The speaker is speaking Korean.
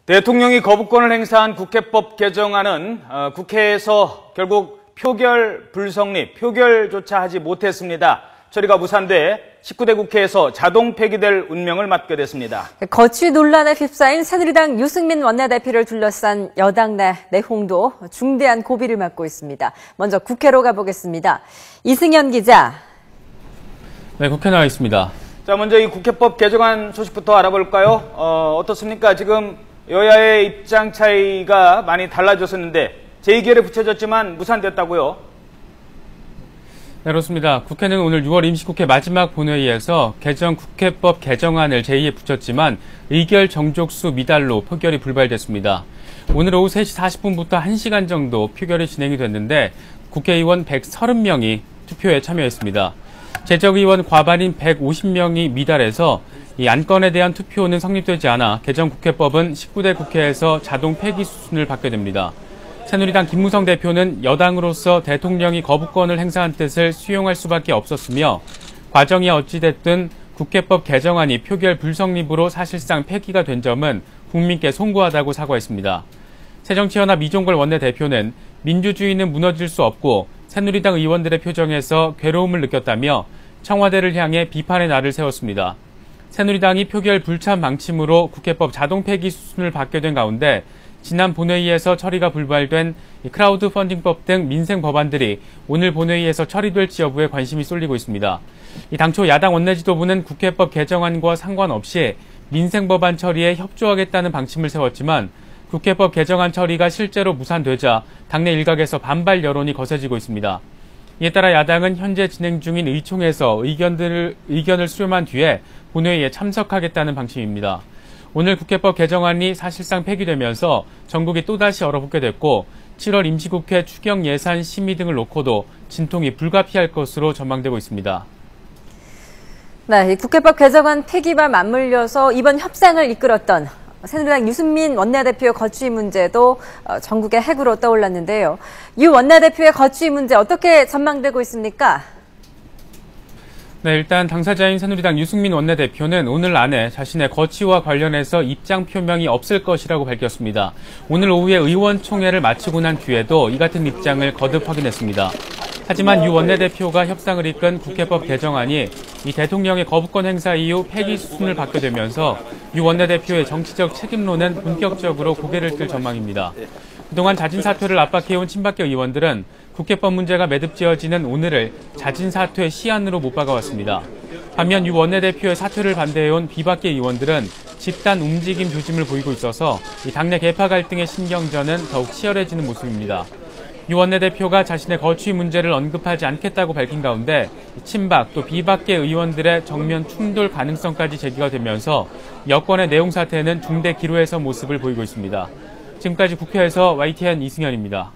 대통령이 거부권을 행사한 국회법 개정안은 국회에서 결국 표결 불성립, 표결조차 하지 못했습니다. 처리가 무산돼 19대 국회에서 자동 폐기될 운명을 맞게 됐습니다. 거취 논란에 휩싸인 새누리당 유승민 원내대표를 둘러싼 여당 내 내홍도 중대한 고비를 맞고 있습니다. 먼저 국회로 가보겠습니다. 이승현 기자. 네, 국회 나와 있습니다. 자, 먼저 이 국회법 개정안 소식부터 알아볼까요? 어떻습니까? 지금 여야의 입장 차이가 많이 달라졌었는데 재의결에 붙여졌지만 무산됐다고요? 네, 그렇습니다. 국회는 오늘 6월 임시국회 마지막 본회의에서 국회법 개정안을 제2에 붙였지만 의결 정족수 미달로 표결이 불발됐습니다. 오늘 오후 3시 40분부터 1시간 정도 표결이 진행이 됐는데 국회의원 130명이 투표에 참여했습니다. 제적의원 과반인 150명이 미달해서 이 안건에 대한 투표는 성립되지 않아 개정국회법은 19대 국회에서 자동 폐기 수순을 받게 됩니다. 새누리당 김무성 대표는 여당으로서 대통령이 거부권을 행사한 뜻을 수용할 수밖에 없었으며 과정이 어찌됐든 국회법 개정안이 표결 불성립으로 사실상 폐기가 된 점은 국민께 송구하다고 사과했습니다. 새정치연합 이종걸 원내대표는 민주주의는 무너질 수 없고 새누리당 의원들의 표정에서 괴로움을 느꼈다며 청와대를 향해 비판의 날을 세웠습니다. 새누리당이 표결 불참 방침으로 국회법 자동 폐기 수순을 받게 된 가운데 지난 본회의에서 처리가 불발된 크라우드 펀딩법 등 민생 법안들이 오늘 본회의에서 처리될지 여부에 관심이 쏠리고 있습니다. 당초 야당 원내지도부는 국회법 개정안과 상관없이 민생 법안 처리에 협조하겠다는 방침을 세웠지만 국회법 개정안 처리가 실제로 무산되자 당내 일각에서 반발 여론이 거세지고 있습니다. 이에 따라 야당은 현재 진행 중인 의총에서 의견을 수렴한 뒤에 본회의에 참석하겠다는 방침입니다. 오늘 국회법 개정안이 사실상 폐기되면서 전국이 또다시 얼어붙게 됐고 7월 임시국회 추경 예산 심의 등을 놓고도 진통이 불가피할 것으로 전망되고 있습니다. 네, 국회법 개정안 폐기와 맞물려서 이번 협상을 이끌었던 새누리당 유승민 원내대표의 거취 문제도 전국의 핵으로 떠올랐는데요. 유 원내대표의 거취 문제 어떻게 전망되고 있습니까? 네, 일단 당사자인 새누리당 유승민 원내대표는 오늘 안에 자신의 거취와 관련해서 입장 표명이 없을 것이라고 밝혔습니다. 오늘 오후에 의원총회를 마치고 난 뒤에도 이 같은 입장을 거듭 확인했습니다. 하지만 유 원내대표가 협상을 이끈 국회법 개정안이 이 대통령의 거부권 행사 이후 폐기 수순을 받게 되면서 유 원내대표의 정치적 책임론은 본격적으로 고개를 들 전망입니다. 그동안 자진 사퇴를 압박해온 친박계 의원들은 국회법 문제가 매듭지어지는 오늘을 자진 사퇴 시한으로 못 박아왔습니다. 반면 유 원내대표의 사퇴를 반대해온 비박계 의원들은 집단 움직임 조짐을 보이고 있어서 이 당내 계파 갈등의 신경전은 더욱 치열해지는 모습입니다. 유 원내대표가 자신의 거취 문제를 언급하지 않겠다고 밝힌 가운데 친박 또 비박계 의원들의 정면 충돌 가능성까지 제기가 되면서 여권의 내용 사태는 중대 기로에 선 모습을 보이고 있습니다. 지금까지 국회에서 YTN 이승현입니다.